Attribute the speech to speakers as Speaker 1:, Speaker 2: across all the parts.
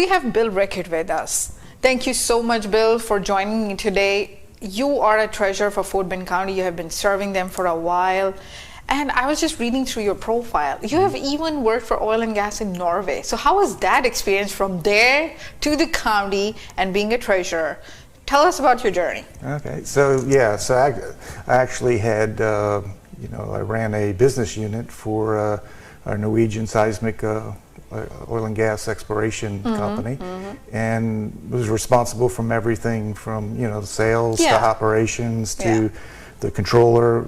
Speaker 1: we have Bill Rickett with us. Thank you so much, Bill, for joining me today. You are a treasurer for Fort Bend County. You have been serving them for a while. And I was just reading through your profile. You have even worked for oil and gas in Norway. So how was that experience from there to the county and being a treasurer? Tell us about your journey.
Speaker 2: Okay, so yeah, so I actually had, I ran a business unit for our Norwegian seismic oil and gas exploration company, and was responsible from everything from sales to operations to the controller,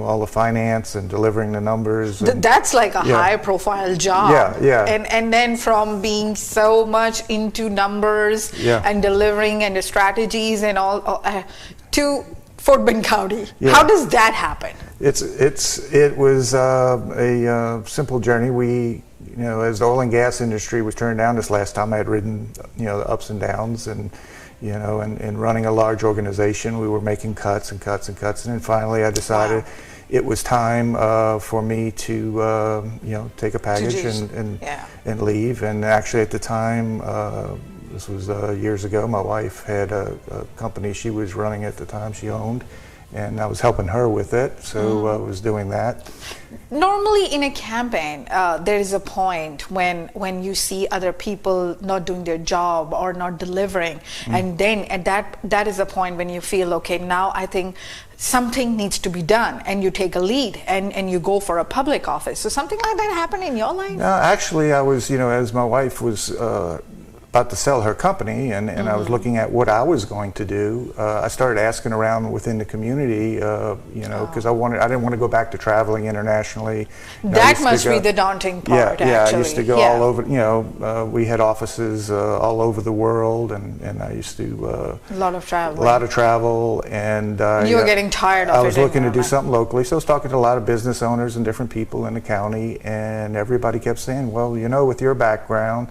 Speaker 2: all the finance and delivering the numbers.
Speaker 1: That's like a high-profile job. And then from being so much into numbers and delivering and the strategies and all to Fort Bend County. How does that happen?
Speaker 2: It was a simple journey. We, as the oil and gas industry was turned down this last time, I had ridden, the ups and downs, and and running a large organization, we were making cuts and cuts and cuts, and then finally I decided it was time for me to take a package and leave. And actually at the time, this was years ago, my wife had a company she was running at the time, she owned, and I was helping her with it, so I was doing that.
Speaker 1: Normally in a campaign, there is a point when you see other people not doing their job or not delivering, and then at that is a point when you feel, okay, now I think something needs to be done, and you take a lead and you go for a public office. So something like that happened in your life?
Speaker 2: No, actually I was, as my wife was about to sell her company, and I was looking at what I was going to do. I started asking around within the community, because I didn't want to go back to traveling internationally.
Speaker 1: That must be the daunting part.
Speaker 2: I used to go all over. We had offices all over the world, and I used to
Speaker 1: a lot of travel.
Speaker 2: And
Speaker 1: you were getting tired of it.
Speaker 2: I was looking to do something locally, so I was talking to a lot of business owners and different people in the county, and everybody kept saying, well, with your background,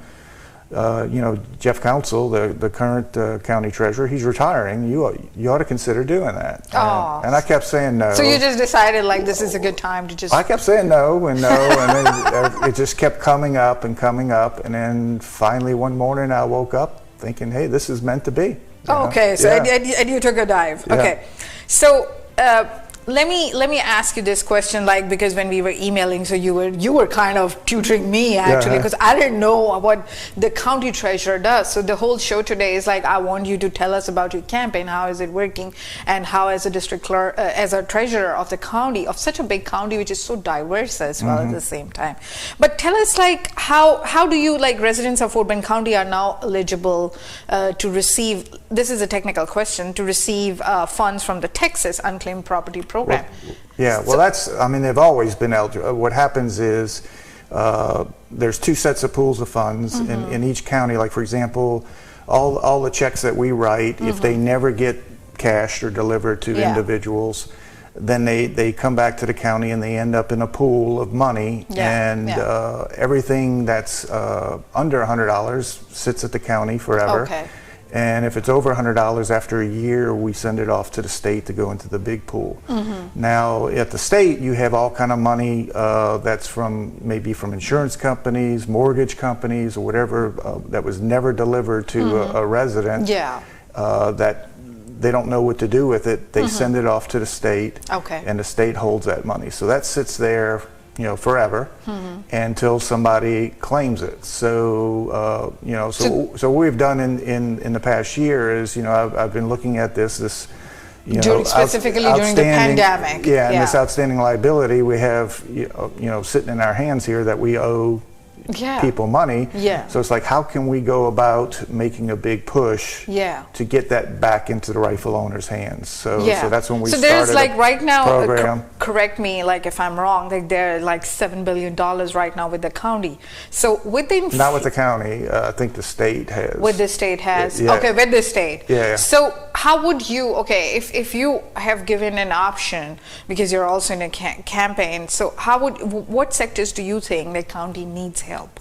Speaker 2: Jeff Council, the current county treasurer, he's retiring. You ought to consider doing that. And I kept saying no.
Speaker 1: So you just decided like this is a good time to just...
Speaker 2: I kept saying no and no, and then it just kept coming up, and then finally one morning I woke up thinking, hey, this is meant to be.
Speaker 1: Okay, so and you took a dive. Okay, so let me ask you this question, like, because when we were emailing, so you were kind of tutoring me actually, because I didn't know what the county treasurer does. So the whole show today is like, I want you to tell us about your campaign, how is it working, and how as a district clerk, as a treasurer of the county, of such a big county which is so diverse as well at the same time. But tell us, like, how do you, like, residents of Fort Bend County are now eligible to receive, this is a technical question, to receive funds from the Texas Unclaimed Property Program.
Speaker 2: They've always been eligible. What happens is there's two sets of pools of funds in each county. Like, for example, all the checks that we write, if they never get cashed or delivered to individuals, then they come back to the county and they end up in a pool of money, and everything that's under $100 sits at the county forever. And if it's over $100 after a year, we send it off to the state to go into the big pool. Now, at the state, you have all kind of money that's maybe from insurance companies, mortgage companies, or whatever, that was never delivered to a resident, that they don't know what to do with it. They send it off to the state, and the state holds that money. So that sits there, forever, until somebody claims it. So, so what we've done in the past year is, I've been looking at this,
Speaker 1: specifically during the pandemic.
Speaker 2: And this outstanding liability we have, sitting in our hands here that we owe people money. So it's like, how can we go about making a big push to get that back into the rightful owner's hands? So that's when we started.
Speaker 1: So there's, like, right now, correct me, like, if I'm wrong, like, there are like $7 billion right now with the county. So within...
Speaker 2: Not with the county, I think the state has.
Speaker 1: With the state has. Okay, with the state. So how would you, if you have given an option, because you're also in a campaign, so what sectors do you think the county needs help?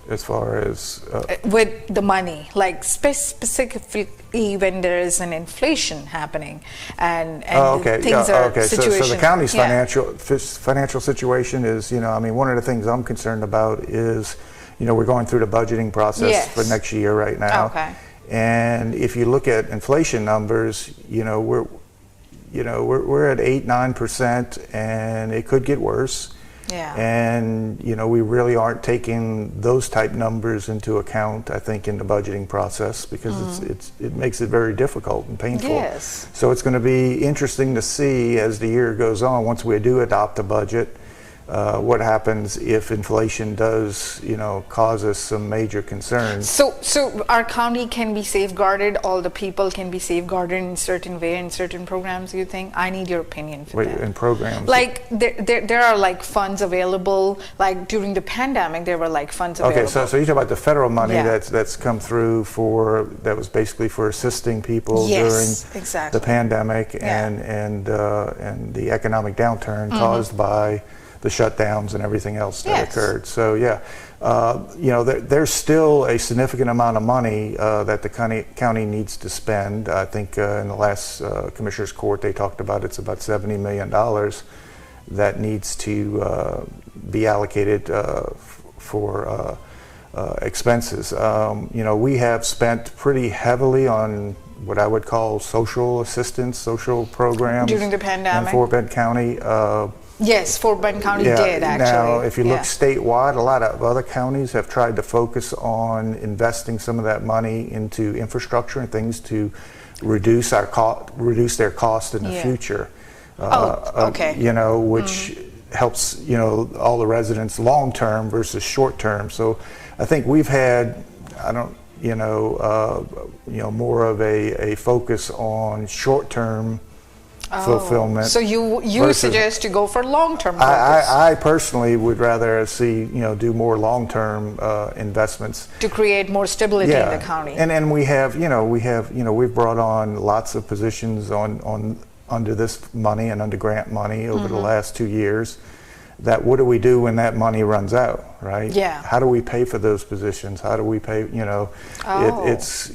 Speaker 2: As far as
Speaker 1: with the money, like specifically when there is an inflation happening and things are situation.
Speaker 2: So the county's financial situation is, one of the things I'm concerned about is, we're going through the budgeting process
Speaker 1: Yes.
Speaker 2: for next year right now.
Speaker 1: Okay.
Speaker 2: And if you look at inflation numbers, we're at 8-9%, and it could get worse.
Speaker 1: Yeah.
Speaker 2: And we really aren't taking those type numbers into account, I think, in the budgeting process, because it makes it very difficult and painful.
Speaker 1: Yes.
Speaker 2: So it's going to be interesting to see as the year goes on, once we do adopt a budget, what happens if inflation does, cause us some major concerns.
Speaker 1: So our county can be safeguarded, all the people can be safeguarded in certain way in certain programs, you think? I need your opinion for that.
Speaker 2: In programs?
Speaker 1: Like there are like funds available, like during the pandemic there were like funds available.
Speaker 2: Okay, so you talk about the federal money
Speaker 1: Yeah.
Speaker 2: that's come through that was basically for assisting people
Speaker 1: Yes,
Speaker 2: during
Speaker 1: exactly.
Speaker 2: the pandemic
Speaker 1: Yeah.
Speaker 2: and the economic downturn caused by the shutdowns and everything else that
Speaker 1: Yes.
Speaker 2: occurred. So there's still a significant amount of money that the county needs to spend. I think in the last Commissioner's Court they talked about it's about $70 million that needs to be allocated for expenses. We have spent pretty heavily on what I would call social assistance, social programs
Speaker 1: During the pandemic.
Speaker 2: in Fort Bend County.
Speaker 1: Yes, Fort Bend County did actually.
Speaker 2: Now, if you look
Speaker 1: Yeah.
Speaker 2: statewide, a lot of other counties have tried to focus on investing some of that money into infrastructure and things to reduce their cost in the
Speaker 1: Yeah.
Speaker 2: future.
Speaker 1: Okay.
Speaker 2: Which helps all the residents long term versus short term. So I think we've had more of a focus on short term fulfillment.
Speaker 1: So you
Speaker 2: versus-
Speaker 1: suggest to go for long-term focus.
Speaker 2: I personally would rather see do more long-term investments
Speaker 1: to create more stability in the county.
Speaker 2: And we've brought on lots of positions on under this money and under grant money over the last 2 years. That what do we do when that money runs out, right?
Speaker 1: Yeah.
Speaker 2: How do we pay for those positions? How do we pay? It's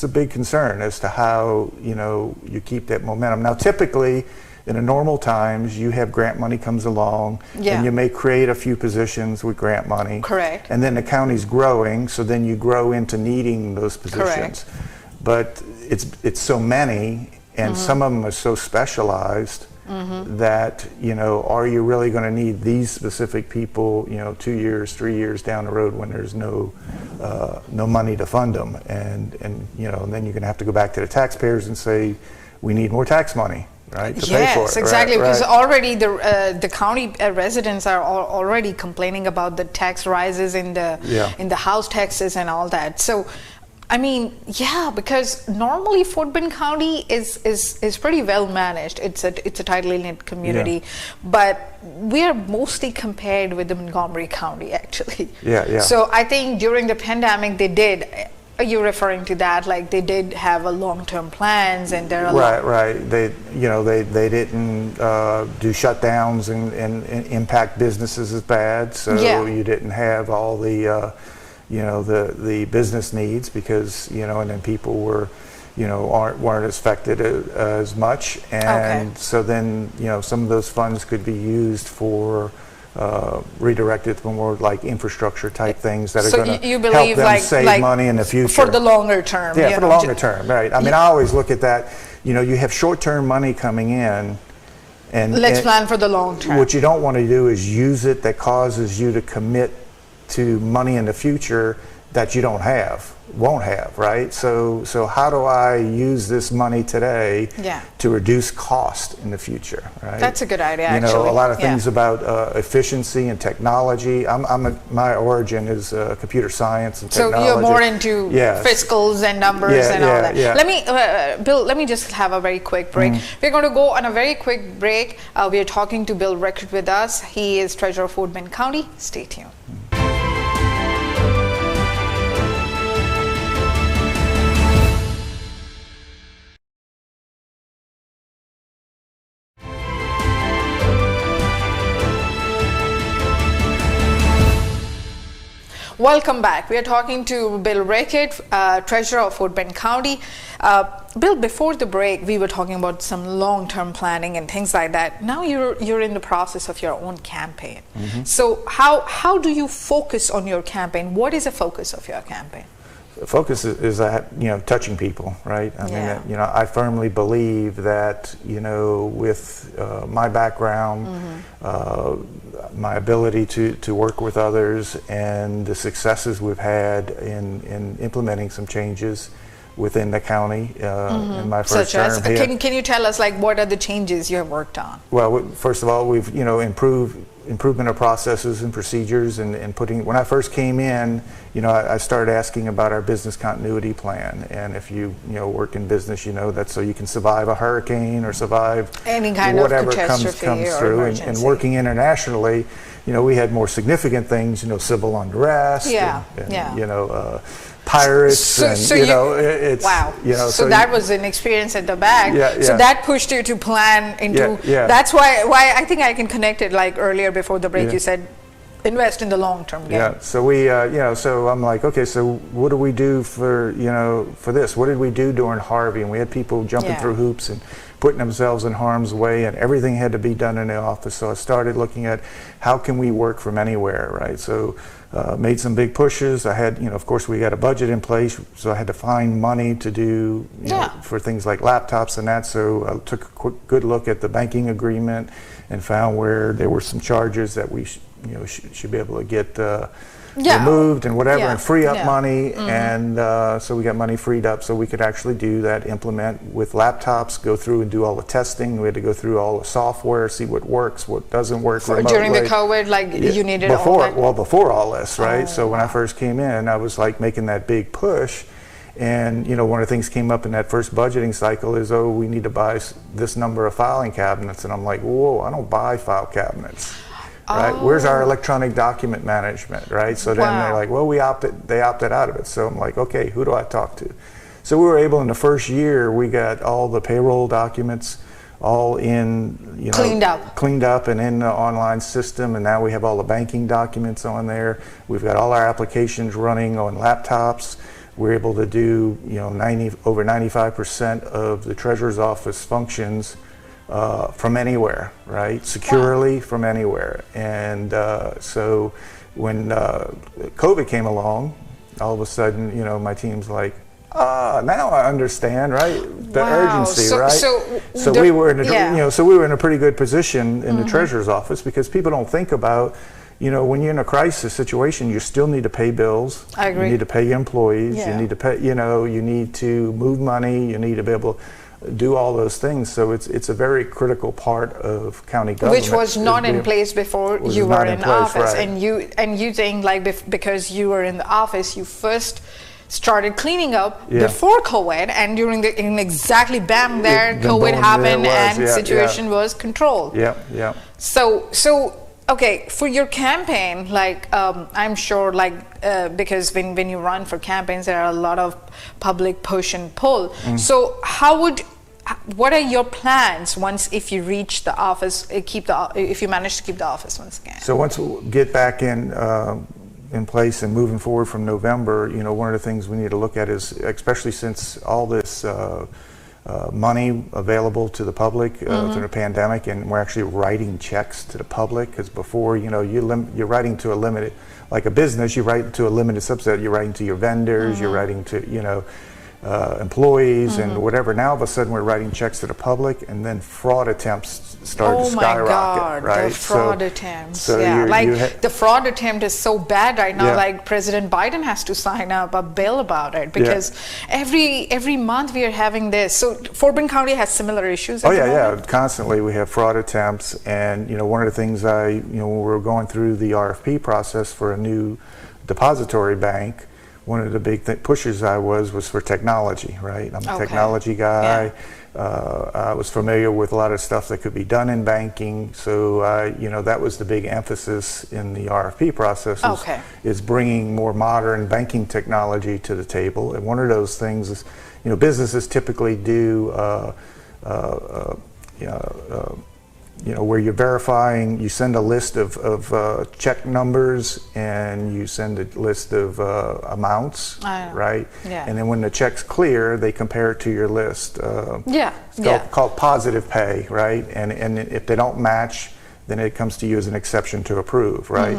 Speaker 2: a big concern as to how you keep that momentum. Now, typically, in a normal times, you have grant money comes along, and you may create a few positions with grant money.
Speaker 1: Correct.
Speaker 2: And then the county's growing, so then you grow into needing those positions.
Speaker 1: Correct.
Speaker 2: But it's so many, and some of them are so specialized. That are you really going to need these specific people 2 years, 3 years down the road when there's no money to fund them, and then you're going to have to go back to the taxpayers and say we need more tax money, right, to pay for it.
Speaker 1: Yes, exactly,
Speaker 2: right,
Speaker 1: because
Speaker 2: right.
Speaker 1: already the county residents are already complaining about the tax rises in the house taxes and all that. So I mean, because normally Fort Bend County is pretty well managed. It's a tightly knit community, but we are mostly compared with the Montgomery County actually.
Speaker 2: Yeah.
Speaker 1: So I think during the pandemic they did. Are you referring to that? Like they did have a long-term plans, and there are
Speaker 2: right. They didn't do shutdowns and impact businesses as bad. So you didn't have all the the business needs because and then people were weren't affected as much, and so then some of those funds could be used for redirected for more like infrastructure type things that are going to help them save money in the future
Speaker 1: for the longer term.
Speaker 2: Yeah, for the longer term, right? I mean, I always look at that. You have short-term money coming in, and
Speaker 1: let's plan for the long term.
Speaker 2: What you don't want to do is use it that causes you to commit to money in the future that you won't have, right? So how do I use this money today to reduce cost in the future, right?
Speaker 1: That's a good idea, actually.
Speaker 2: A lot of things about efficiency and technology. My origin is computer science and technology.
Speaker 1: So you're more into fiscals and numbers and all that.
Speaker 2: Yeah.
Speaker 1: Let me, Bill, let me just have a very quick break. We're going to go on a very quick break. We are talking to Bill Rickert with us. He is Treasurer of Fort Bend County. Stay tuned. Welcome back. We are talking to Bill Rickett, Treasurer of Fort Bend County. Bill, before the break, we were talking about some long-term planning and things like that. Now you're in the process of your own campaign. So how do you focus on your campaign? What is the focus of your campaign?
Speaker 2: The focus is that, touching people, right? I mean, I firmly believe that, with my background, my ability to work with others, and the successes we've had in implementing some changes within the county in my first term here.
Speaker 1: Can you tell us, what are the changes you have worked on?
Speaker 2: Well, first of all, we've improvement of processes and procedures, and putting. When I first came in, I started asking about our business continuity plan, and if you work in business, that's so you can survive a hurricane or survive
Speaker 1: any kind
Speaker 2: whatever
Speaker 1: of catastrophe
Speaker 2: comes through. And working internationally, we had more significant things, civil unrest, pirates, it's
Speaker 1: wow. So that was an experience at the back.
Speaker 2: Yeah.
Speaker 1: So that pushed you to plan into. That's why I think I can connect it. Like earlier before the break, you said invest in the long-term game.
Speaker 2: Yeah. So we, so I'm like, okay, so what do we do for this? What did we do during Harvey? And we had people jumping through hoops and putting themselves in harm's way, and everything had to be done in the office. So I started looking at how can we work from anywhere, right? So made some big pushes. I had, of course, we got a budget in place, so I had to find money to do, for things like laptops and that. So I took a good look at the banking agreement and found where there were some charges that we should be able to get removed and whatever, and free up money. And so we got money freed up so we could actually do that, implement with laptops, go through and do all the testing. We had to go through all the software, see what works, what doesn't work remotely.
Speaker 1: During the COVID, you needed all that?
Speaker 2: Well, before all this, right? So when I first came in, I was making that big push. And, one of the things came up in that first budgeting cycle is, we need to buy this number of filing cabinets. And I'm like, whoa, I don't buy file cabinets. Right? Where's our electronic document management, right? So then they're like, well, they opted out of it. So I'm like, okay, who do I talk to? So we were able, in the first year, we got all the payroll documents all in, cleaned up and in the online system. And now we have all the banking documents on there. We've got all our applications running on laptops. We're able to do, over 95% of the treasurer's office functions from anywhere, right? Securely from anywhere. And so when COVID came along, all of a sudden, my team's like, now I understand, right? The urgency, right? So we were in a, so we were in a pretty good position in the treasurer's office, because people don't think about, when you're in a crisis situation, you still need to pay bills.
Speaker 1: I agree.
Speaker 2: You need to pay your employees. You need to pay, you need to move money. You need to be able to do all those things. So it's a very critical part of county government,
Speaker 1: which was not in place before you were in office. Right. And you think because you were in the office, you first started cleaning up before COVID, and during exactly bam there, COVID happened and situation was controlled. So okay, for your campaign, I'm sure, because when you run for campaigns, there are a lot of public push and pull. So what are your plans if you reach the office, if you manage to keep the office once again?
Speaker 2: So once we get back in place and moving forward from November, one of the things we need to look at is, especially since all this money available to the public through the pandemic, and we're actually writing checks to the public, because before, you're writing to a limited, like a business, you write to a limited subset, you're writing to your vendors, you're writing to, employees and whatever. Now all of a sudden we're writing checks to the public, and then fraud attempts started to skyrocket.
Speaker 1: Oh my God,
Speaker 2: right?
Speaker 1: the fraud attempts.
Speaker 2: So
Speaker 1: the fraud attempt is so bad right now. President Biden has to sign up a bill about it, because every month we are having this. So Fort Bend County has similar issues.
Speaker 2: Constantly we have fraud attempts, and one of the things when we were going through the RFP process for a new depository bank, one of the big pushes was for technology, right? I'm a technology guy. I was familiar with a lot of stuff that could be done in banking. So, that was the big emphasis in the RFP process is bringing more modern banking technology to the table. And one of those things is, where you're verifying, you send a list of check numbers and you send a list of amounts, right?
Speaker 1: Yeah.
Speaker 2: And then when the check's clear, they compare it to your list. It's called positive pay, right? And if they don't match, then it comes to you as an exception to approve, right?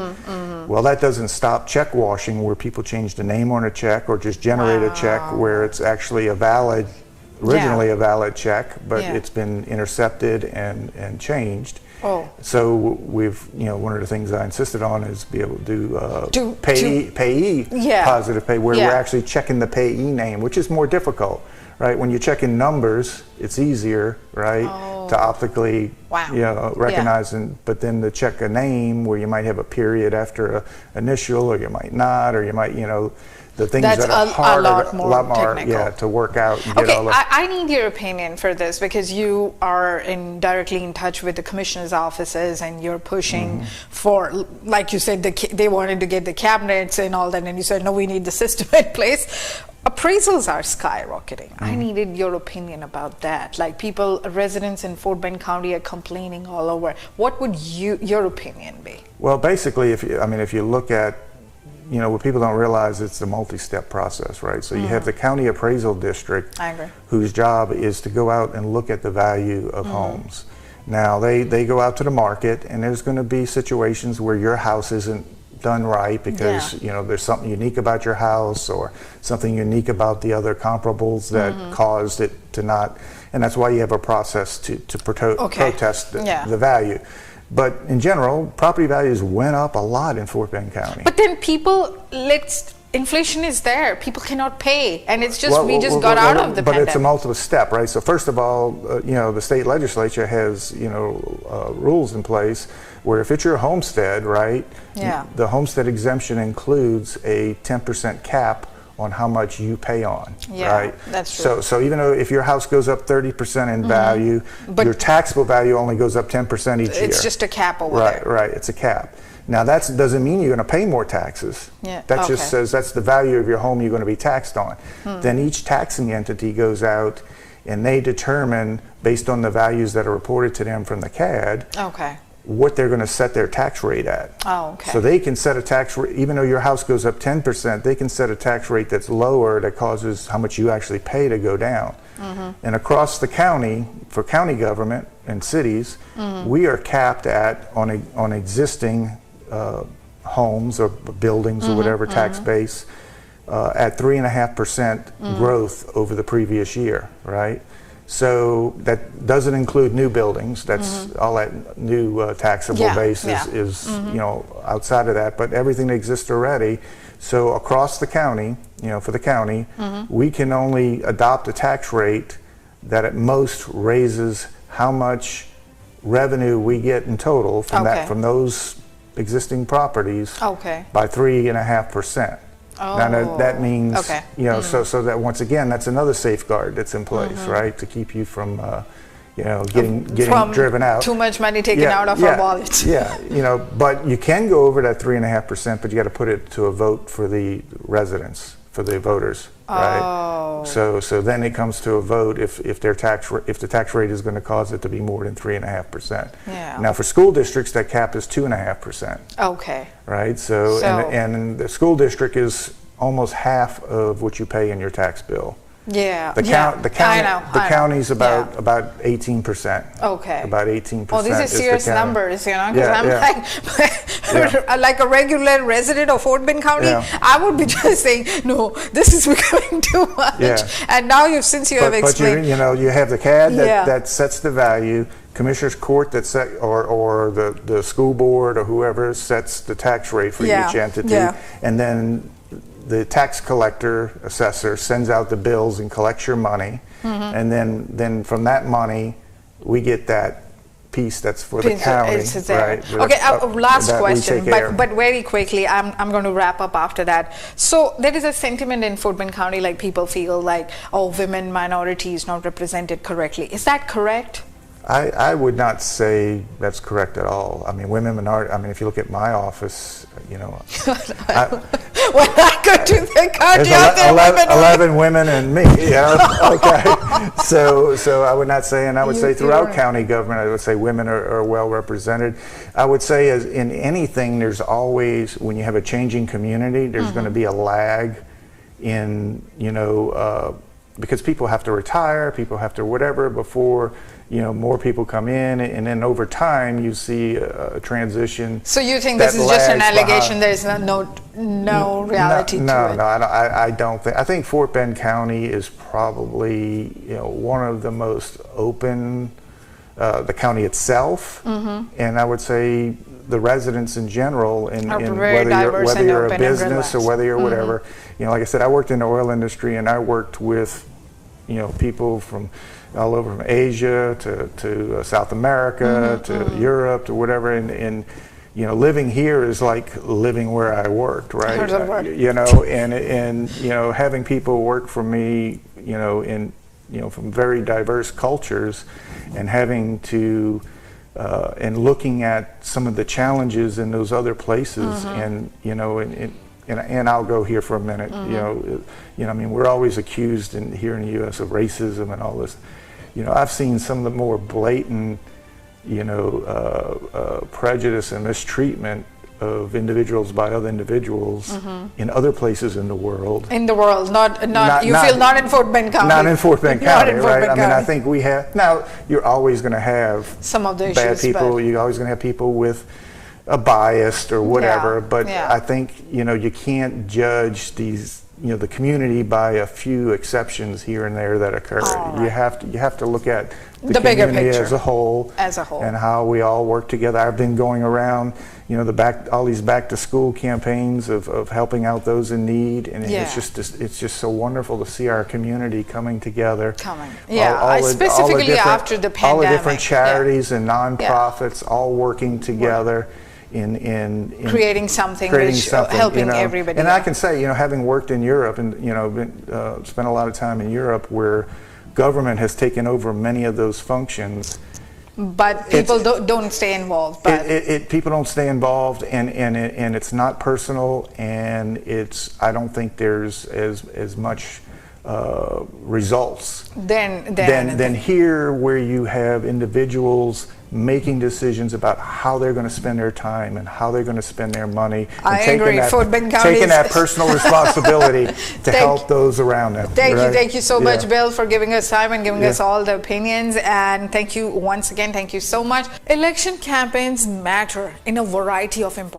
Speaker 2: Well, that doesn't stop check washing, where people change the name on a check or just generate a check where it's actually originally a valid check, but it's been intercepted and changed. So we've, one of the things I insisted on is be able to do payee positive pay, where we're actually checking the payee name, which is more difficult, right? When you check in numbers, it's easier, right, to optically recognize, but then to check a name where you might have a period after an initial, or you might not, or you might, the things that are harder, a lot more to work out and get all of.
Speaker 1: I need your opinion for this, because you are directly in touch with the commissioner's offices, and you're pushing for, like you said, they wanted to get the cabinets and all that, and you said, no, we need the system in place. Appraisals are skyrocketing. I needed your opinion about that. Like, residents in Fort Bend County are complaining all over. What would your opinion be?
Speaker 2: Well, basically, if you look at, what people don't realize, it's a multi-step process, right? So you have the county appraisal district, whose job is to go out and look at the value of homes. Now, they go out to the market, and there's going to be situations where your house isn't done right because there's something unique about your house, or something unique about the other comparables that caused it to not, and that's why you have a process to protest the value. But in general, property values went up a lot in Fort Bend County.
Speaker 1: But then inflation is there. People cannot pay, and it's just we just got out of the pandemic.
Speaker 2: But it's a multiple step, right? So first of all, the state legislature has rules in place where if it's your homestead, right? The homestead exemption includes a 10% cap on how much you pay on, right?
Speaker 1: That's true.
Speaker 2: So even though if your house goes up 30% in value, your taxable value only goes up 10% each year.
Speaker 1: It's just a cap over there.
Speaker 2: Right, it's a cap. Now that doesn't mean you're going to pay more taxes. That just says that's the value of your home you're going to be taxed on. Then each taxing entity goes out and they determine, based on the values that are reported to them from the CAD, what they're going to set their tax rate at. So they can set a tax rate, even though your house goes up 10%, they can set a tax rate that's lower that causes how much you actually pay to go down. And across the county, for county government and cities, we are capped at, on existing homes or buildings or whatever tax base, at 3.5% growth over the previous year, right? So that doesn't include new buildings. That's all that new taxable base is outside of that, but everything that exists already. So across the county, for the county, we can only adopt a tax rate that at most raises how much revenue we get in total from those existing properties by 3.5%. Now that means, so that once again, that's another safeguard that's in place, right, to keep you from, getting driven out.
Speaker 1: Too much money taken out of our wallets.
Speaker 2: But you can go over that 3.5%, but you got to put it to a vote for the residents, for the voters, right? So then it comes to a vote if the tax rate is going to cause it to be more than 3.5%. Now for school districts, that cap is 2.5%. Right. So and the school district is almost half of what you pay in your tax bill. The county's about 18%. About 18%.
Speaker 1: Oh, these are serious numbers, because I'm like a regular resident of Fort Bend County, I would be just saying, no, this is becoming too much. And now since you have explained.
Speaker 2: But you have the CAD that sets the value. Commissioner's Court that set, or the school board or whoever sets the tax rate for each entity, and then the tax collector, assessor, sends out the bills and collects your money, and then from that money we get that piece that's for the county, right?
Speaker 1: Last question, but very quickly, I'm going to wrap up after that. So there is a sentiment in Fort Bend County, like people feel like, women, minorities not represented correctly. Is that correct?
Speaker 2: I would not say that's correct at all. I mean, women, minority. I mean, if you look at my office,
Speaker 1: when I go to the county,
Speaker 2: there's 11 women and me. You know? Okay. So I would not say, and I would say throughout county government, I would say women are well represented. I would say as in anything, there's always, when you have a changing community, there's going to be a lag in, you know, because people have to retire, people have to whatever before, you know, more people come in, and then over time you see a transition.
Speaker 1: So you think this is just an allegation? There is no reality to it?
Speaker 2: No, I don't think. I think Fort Bend County is probably, you know, one of the most open, the county itself, and I would say the residents in general, in whether you're a business or whether you're whatever. You know, like I said, I worked in the oil industry, and I worked with, you know, people from all over, from Asia to South America to Europe to whatever, and you know, living here is like living where I worked, right? You know, and you know, having people work for me, you know, in, you know, from very diverse cultures, and having to and looking at some of the challenges in those other places, and you know, and I'll go here for a minute. You know, I mean, we're always accused here in the U.S. of racism and all this. You know, I've seen some of the more blatant, you know, prejudice and mistreatment of individuals by other individuals in other places in the world. In the world, not in Fort Bend County. Not in Fort Bend County, right? I mean, I think we have, now you're always going to have some of the bad people. You're always going to have people with a bias or whatever, but I think, you know, you can't judge these, you know, the community by a few exceptions here and there that occur. You have to look at the bigger picture as a whole, and how we all work together. I've been going around, you know, all these back to school campaigns of helping out those in need, and it's just so wonderful to see our community coming together. Specifically after the pandemic, all the different charities and nonprofits all working together. In creating something, helping, you know, everybody. And I can say, you know, having worked in Europe and, you know, spent a lot of time in Europe where government has taken over many of those functions. But people don't stay involved. But people don't stay involved, and it's not personal, and I don't think there's as much results than here, where you have individuals making decisions about how they're going to spend their time and how they're going to spend their money, and taking that personal responsibility to help those around them. Thank you so much, Bill, for giving us time and giving us all the opinions, and thank you once again. Thank you so much. Election campaigns matter in a variety of important